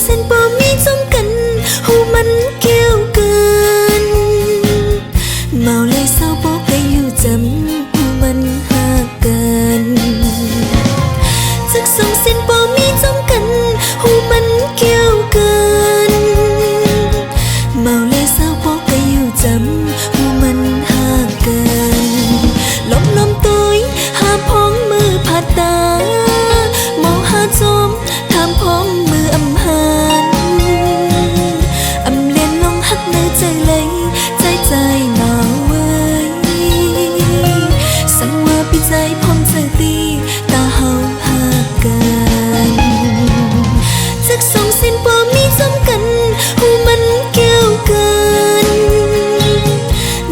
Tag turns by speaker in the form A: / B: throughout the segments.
A: เส้นบ่มีจมกันหูมันเกี่ยวกันเมาเลยเศร้าบ่ไปอยู่จำหูมันหากันจักสองเส้นบ่มีจมกันหูมันเกี่ยวกันเมาเลยเศร้าบ่ไปอยู่จำหูมันหากันลมตุยหาพ้องมือผาตามองหาจมถามพ้องมืออำหานอำเลียนลงหักในใจเลยใจหนาวเว้ยสั่งว่าปีใจพร้อมใจตีตาเฮาหากันจักสองเส้นบ่มีจมกันหูมันเกี่ยวกัน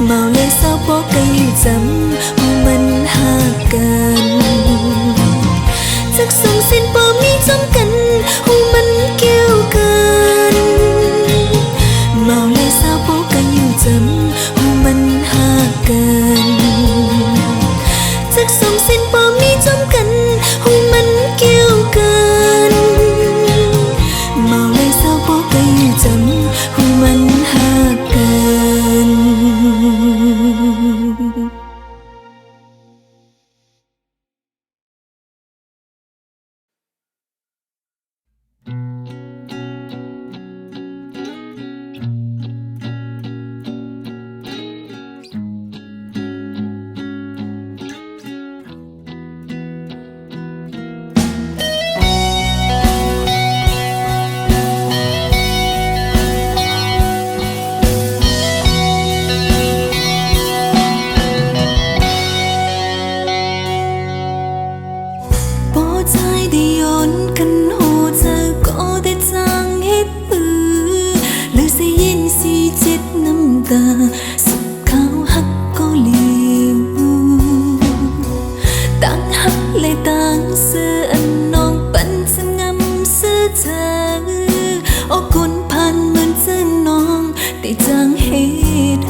A: เมาเลยเศร้าบ่ก็อยู่จำหูมันหากันจักสองเส้นบ่มีจมกันหูมันเกี่ยวกันเมาเลยเศร้าบ่ก็อยู่จำหูมันหากันจักสองเส้นบ่มีจมกันหูมันเกี่ยวกันเมาเลยเศร้าบ่ก็อยู่จำหูมันหากันใจได้ย้อนกันหูเธอก็ได้จางเฮ็ดหรือสิยินสิเจ็ดน้ำตาสุขเขาหักก็เลี้ยวต่างหักเลยต่างเสื้ออันน้องปันสงำเสื้อเธอโอ้คนผ่านเหมือนเจอน้องได้จางเฮ็ด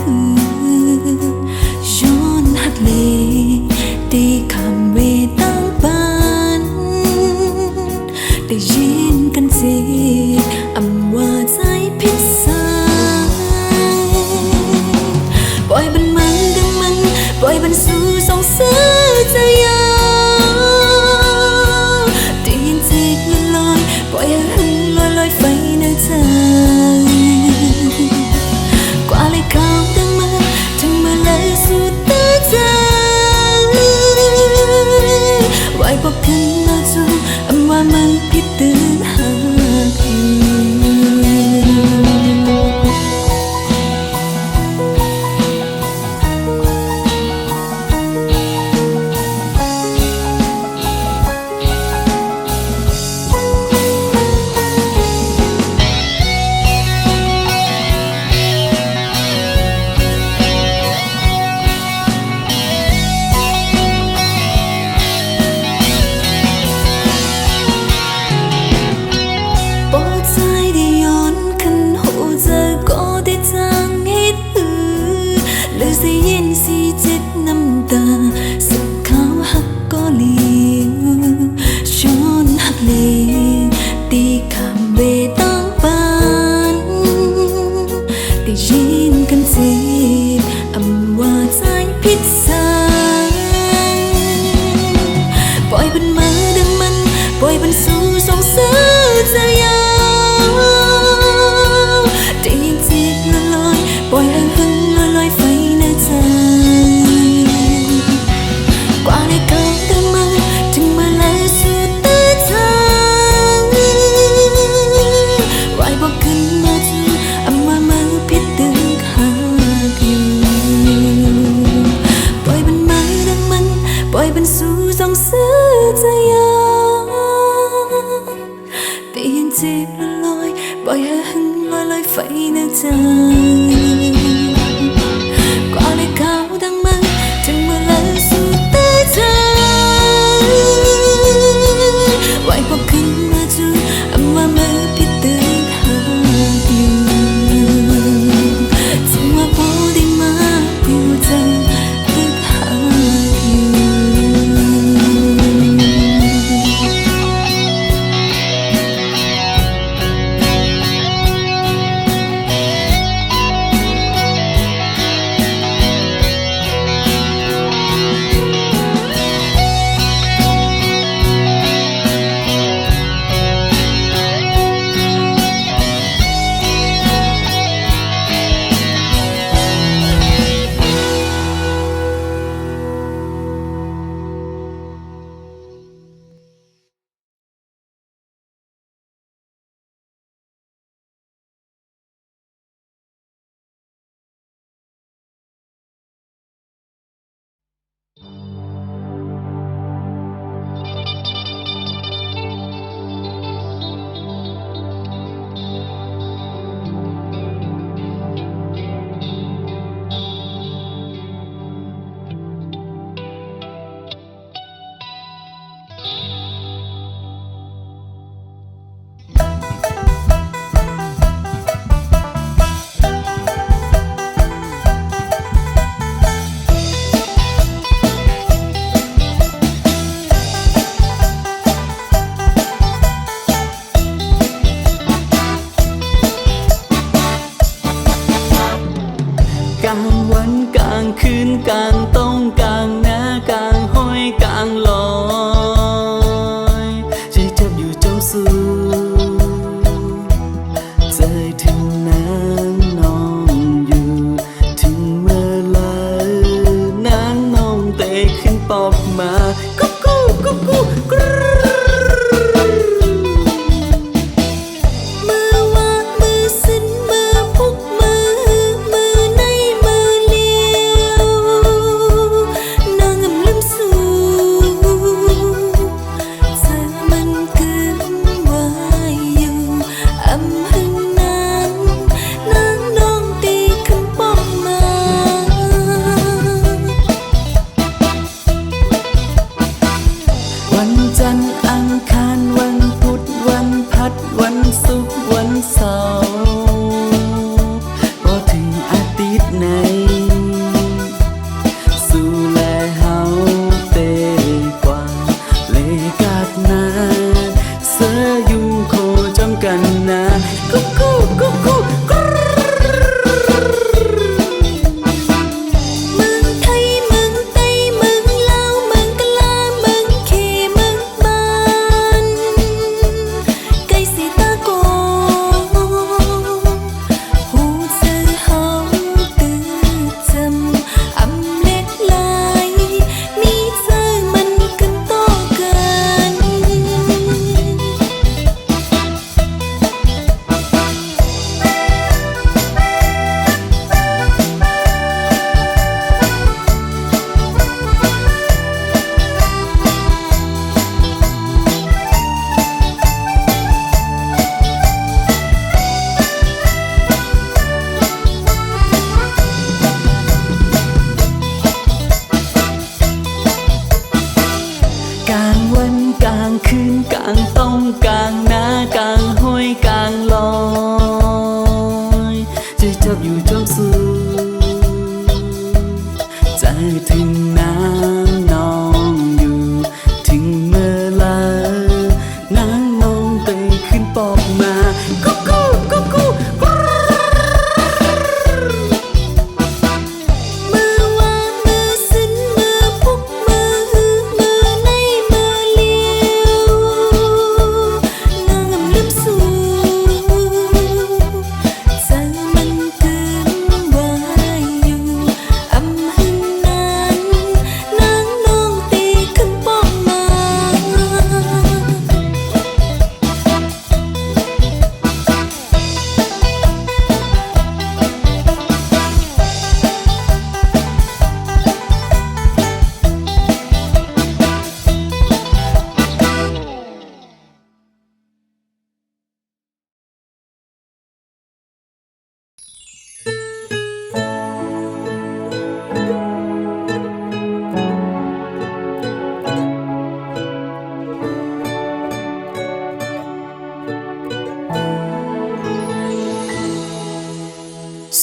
A: ย้อนหักเลยได้คำเวต่างปานได้ยินกันเจ็บอำว่าใจพิษสารปล่อยมันดังมันปล่อยมันสู่สองเสือใจยาวได้ยินเจ็บลอยปล่อยให้หึงลอยไฟในใจกว่าเลยเขาดังมาถึงเมื่อเลยสู่ตาใจไว้บอกขึ้นมาจูอำว่ามันผิดตื่นหากอยู่ปล่อยให้หึงลอยไฟในใจกว่าเลยเขาดังมันถึงเมื่อเลยสู่ตาใจไว้พอขึ้นมาจูอำว่ามือผิดตื่นหากอยู่ถึงว่าพอได้มาอยู่ใจตึกหากอยู่
B: วันกลางคืนกลางต้องกลางหน้ากลางห้อยกลางลอยใจจับอยู่จมสูใจถึงน้ำนองอยู่ถึงเมื่อไรน้ำนองเตะขึ้นปอบมากุ๊กกุ๊กกุ๊กกุ๊กกรูวันจันทร์อังคารวันพุธวันพัดวันศุกร์วันเสาร์พอถึงอาทิตย์ไหนสู่แลเฮาเตกว่าเลกาดนาเสือยุงโคจำกันนากุ๊กกุ๊กกุ๊กกุ๊กกลางวันกลางคืนกลางต้องกลางหน้ากลางห้อยกลางลอยใจจับอยู่จมสูใจถึงน้ำนองอยู่ถึงเมื่อไรน้ำนองเตะขึ้นปอกมากุ๊กกุ๊กกุ๊กกุ๊ก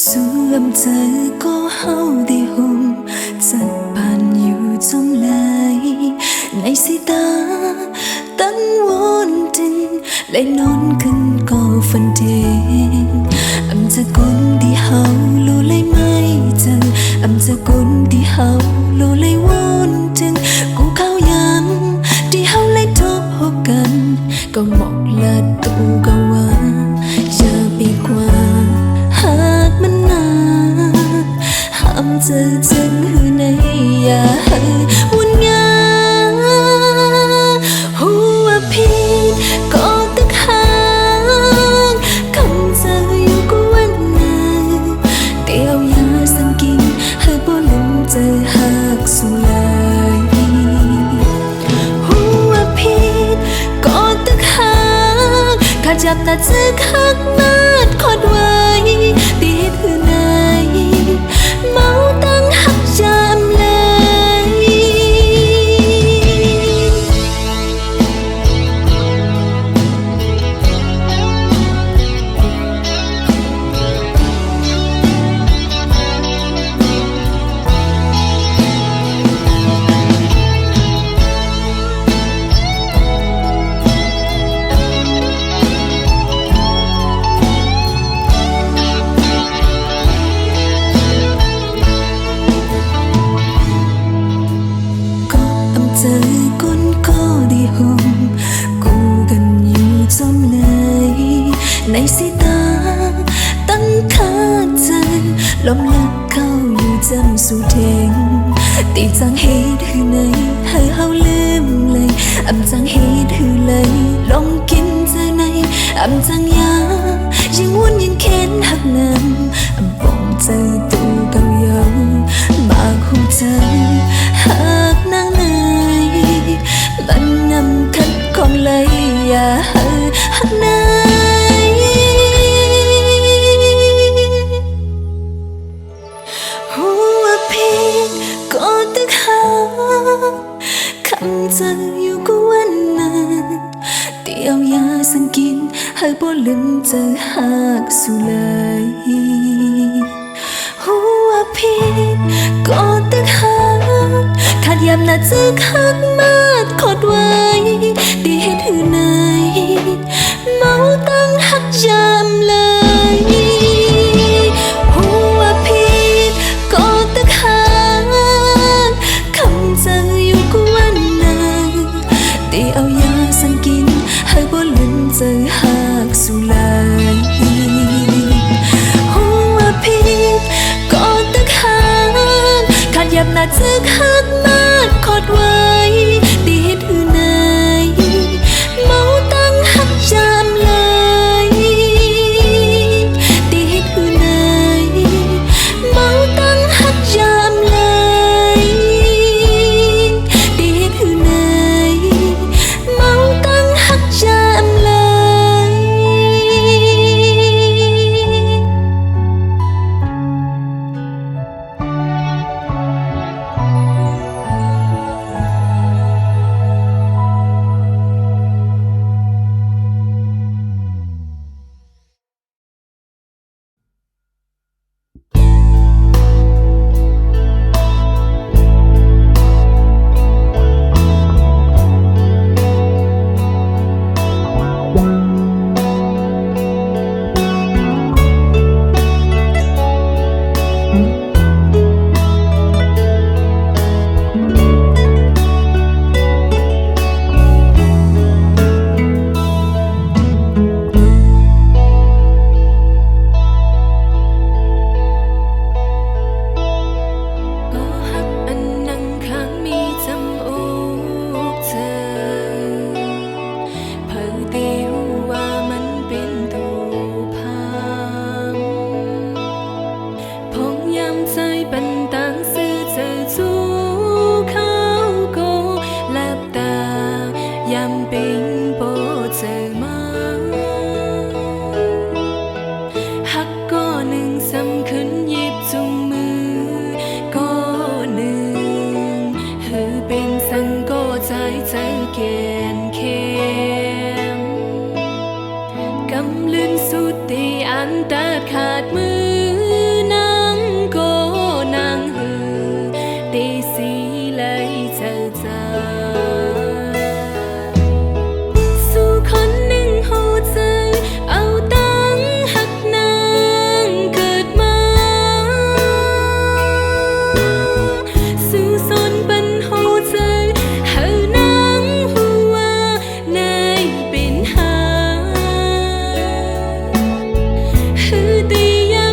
A: ส่วนเธอก็เฮาได้ห่มจัดผ่านอยู่จงไหลในสายตาตั้งวนจึงและนอนขึ้นก็ฝันเทงอำจะคนที่เฮารู้เลยไม่เจออำจะคนที่เฮารู้เลยวนจึงกูเข้ายังที่เฮาเลยทบพบกันก็หมอกละตูก็ว่าอย่าไปกว่าหากมันนานห้ามเจอจึงหือในอย่าให้วุ่นงาหัวพี่ก็ตึกหางคำเจออยู่ก็วันนั้นเตียวยาสังกินให้บ่ลืมเจอหากสุไลหัวพี่ก็ตึกหางข้าจับตาจึกหักมาดคอดไว้ตีหือในเมาตั้งหักจำเลย ในสายตาตั้งคาใจลมลักเข้าอยู่จำสู่เทงตีจังเหตุหือในให้เฮาลืมเลยอำจังเหตุหือเลยลองกินเจอในอำจังยายังวุ่นยังเค้นหักน้ำอำปองเจอตูเก่าเยามาหูเจอหากนางในมันนำคัดของเลยอย่าหักนายหัวพี่ก็ตึกหาคำเจออยู่ก็วันนั้นเตียวยาสังกินให้บ่ลืมเจอหากสู่เลยหัวพี่ก็ตึกหาขาดยามน่าจะคักมาดขอดไว้ดีเฮ็ดหือในเมาตั้งหักยามเลยหัวพี่ก็ตึกหาคำเจออยู่ก็วันนั้นตีเอายาสังกินให้บ่ลืมเจอหากสู่เลยหัวพี่ก็ตึกหาขาดยามน่าจะคักมาดขอดไว้ดีเฮ็ดหือในเมาตั้งหักยามเลยดีเฮ็ดหือในเมาตั้งหักยามเลยดีเฮ็ดหือในเมาตั้งหักยามเลย คือตียา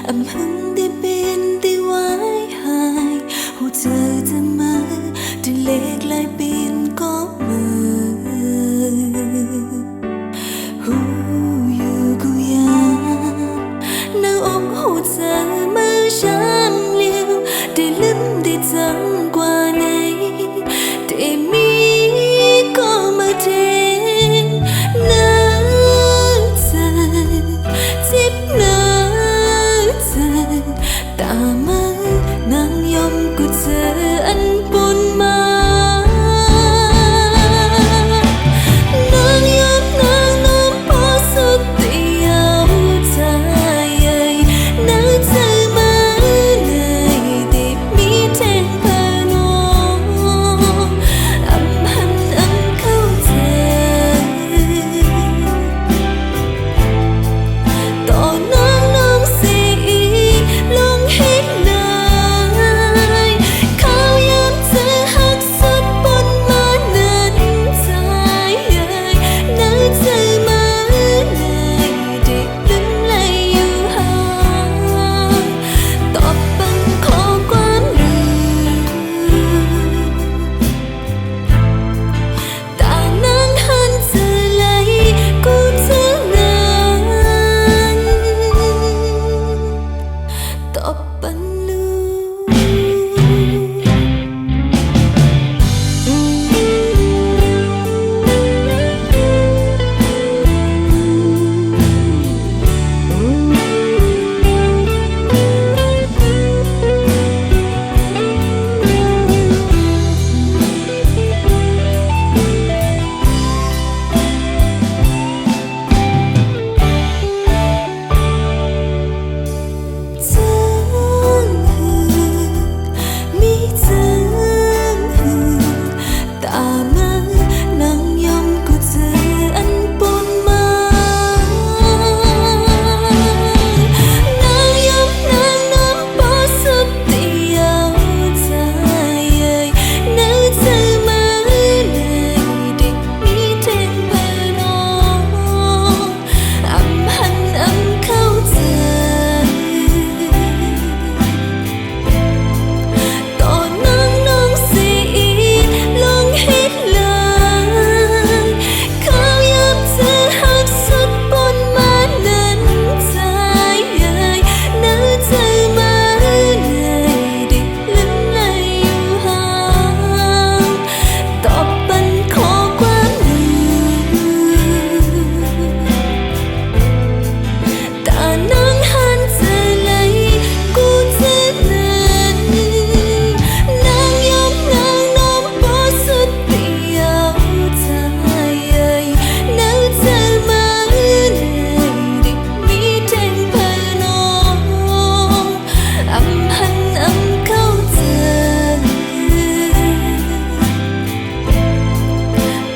A: อำพึงได้เป็นได้ไว้หายหูเจอจะมาจะเล็กลายเป็นก็มือหูอยู่กูยานางอมหูเจอมือช้ำเลี้ยวได้ลืมได้จำกว่าไหนได้มีก็มาเทน้ำใจเจ็บน้ำใจตามานางยอมกูเจออันปนมานางยอมนางน้องพอสุดที่เอาใจนางเจอมาเลยได้มีแทงพาน้องอำหันอำเข้าใจต่อน้องน้องเสียลงให้เลยเขายามเธอหักสุดบนมานั้นใจน่าเจอมาเลยได้ลืมเลยอยู่ห่างตอบบังขอความลืมแต่นางหันเธอเลยกูเธอนั้นตอบบันลืมีเธอตามานางยอมกูเจออันปนมานางยอมนางน้ำพอสุดที่เอาใจน่าเจอมาเลยได้มีแทงพาน้องอำหันอำเข้าใจต่อน้องน้องเสียลงให้เลยเขายามเธอหักสุดบนมานั้นใจน่าเจอมาเลยได้ลืมเลยอยู่ห่างตอบบันขอความลืมแต่นางหันเธอเลยกูเธอนั้นนางยอมนางน้องพอสุดที่เอาใจน่าเจอมาเลยได้มีแทงพาน้องอำหันอำเข้าใจ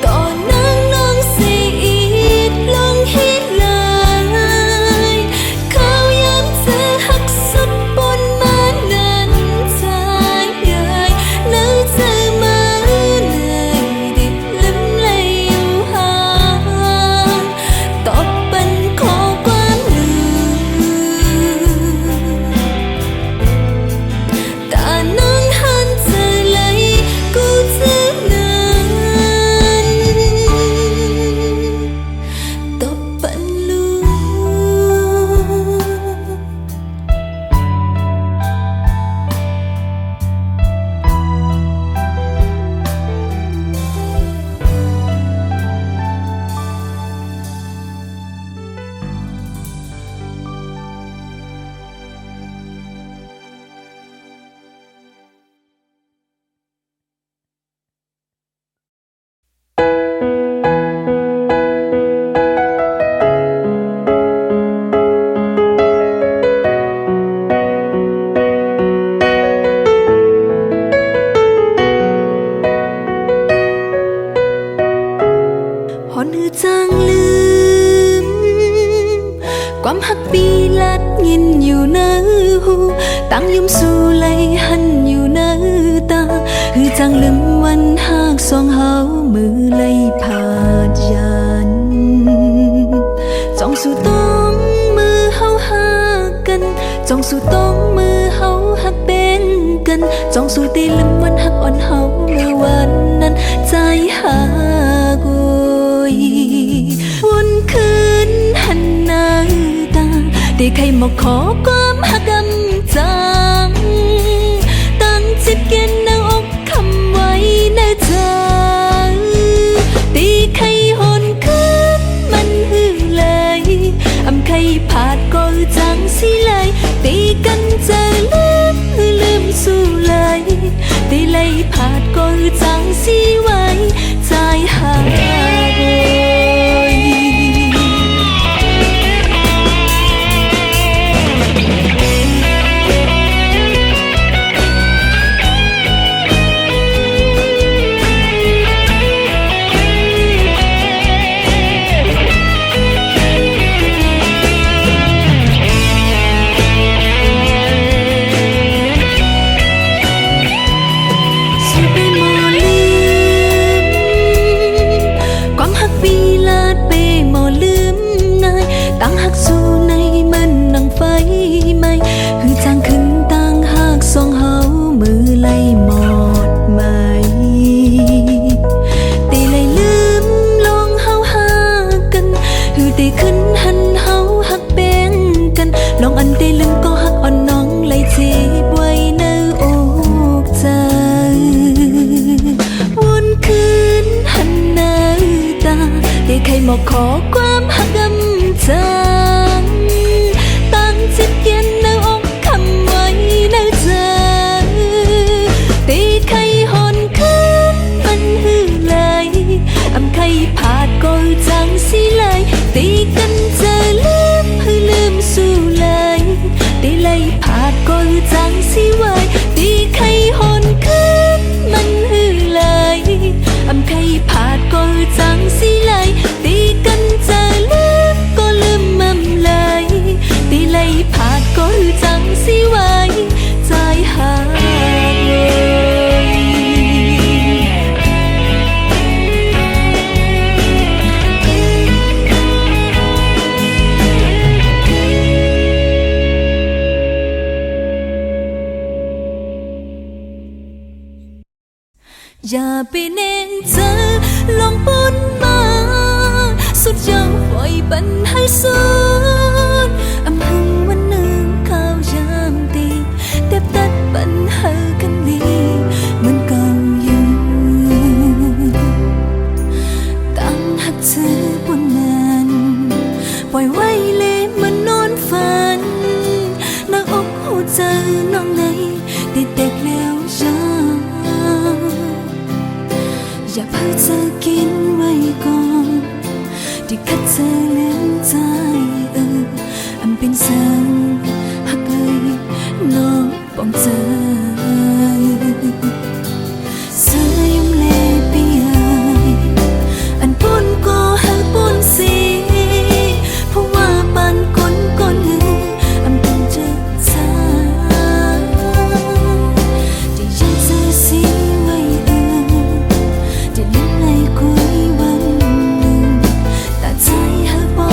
A: ต่อนางน้องเสียลงให้เลยเขายามเธอหักสุดบนมานั้นใจน่าเจอมาเลยได้ลืมเลยอยู่ห่างตอบบันขอความลืมแต่นางหันเธอเลยกูเธอนั้นตอบบันลืม ความหักปีลัดยินอยู่ในหูตั้งยมสู่ไหลหันอยู่ในตาคือจังลืมวันหากสองเฮามือไหลผาดยันจ้องสู่ต้องมือเฮาหากันจ้อง ต้องมือเฮาหักเป็นกันจองสวยตีลืมวันหักอ่อนเฮาเมื่อวันนั้นใจหากยวนคืนหันหน้าตาได้ใครมาขอความหักกำจังตั้งจิตเกียนในอกคำไว้ในใจตีใครหอนคืนมันหือเลยอำใครผาดก็จังสิเลยตีกันเจอลืมสู้เลยตีเลยผาดก็จังสิไว้ใจหากยตั้งหักสู่ในมันนังไฟไหมหือจางขึ้นตั้งหักสองเฮามือไล่หมดไหมตีไล่ลืมลองเฮาหากันหือตีขึ้นหันเฮาหักแบ่งกันลองอันตีลืมก็หักอ่อนน้องไล่จีบไว้ในอกใจวนคืนหันหน้าตาตีใครมาขอความหักกำจังตั้งจิตเย็นในอกคำไว้ในใจตีใครหอนคืนมันหือเลยอำใครผาดก็จังสิเลยตีกันเจอลืมสู้เลยตีเลยผาดก็จังสิไว้ตีใครหอนคืนมันหือเลยอำใครผาดก็จังสิเลยตีกันเจอก็ลืมมั่มเลยตีเลยผาดก็จังสิไว้ใจหากอย่าไปเน้นเจอลองปนมาสุดยาวปล่อยปันให้สุดอำพึงวันหนึ่งข้าวยามตีเต็บตัดปัญหากันดีเหมือนเก่าอยู่ตั้งหักเธอบนนั้นปล่อยไว้เลยมันนอนฝันหน้าอกหัวใจน้องในติดเด็กแล้วยังอย่าเพิ่งจะกินไว้ก่อนที่คัดเธอเลี้ยงใจอันเป็นสังหักเลยน้องป้องใจเสื้อยุ่งเล่ปียอันปุ่นก็หักปุ่นสีเพราะว่าปันก้นหนึ่งอันเป็นเจ็บใจที่ยังเจอสีไว้จะลิ้นในคุยวันหนึ่งแต่ใจหักบ่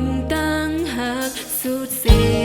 A: นต่างหากสุดเสีย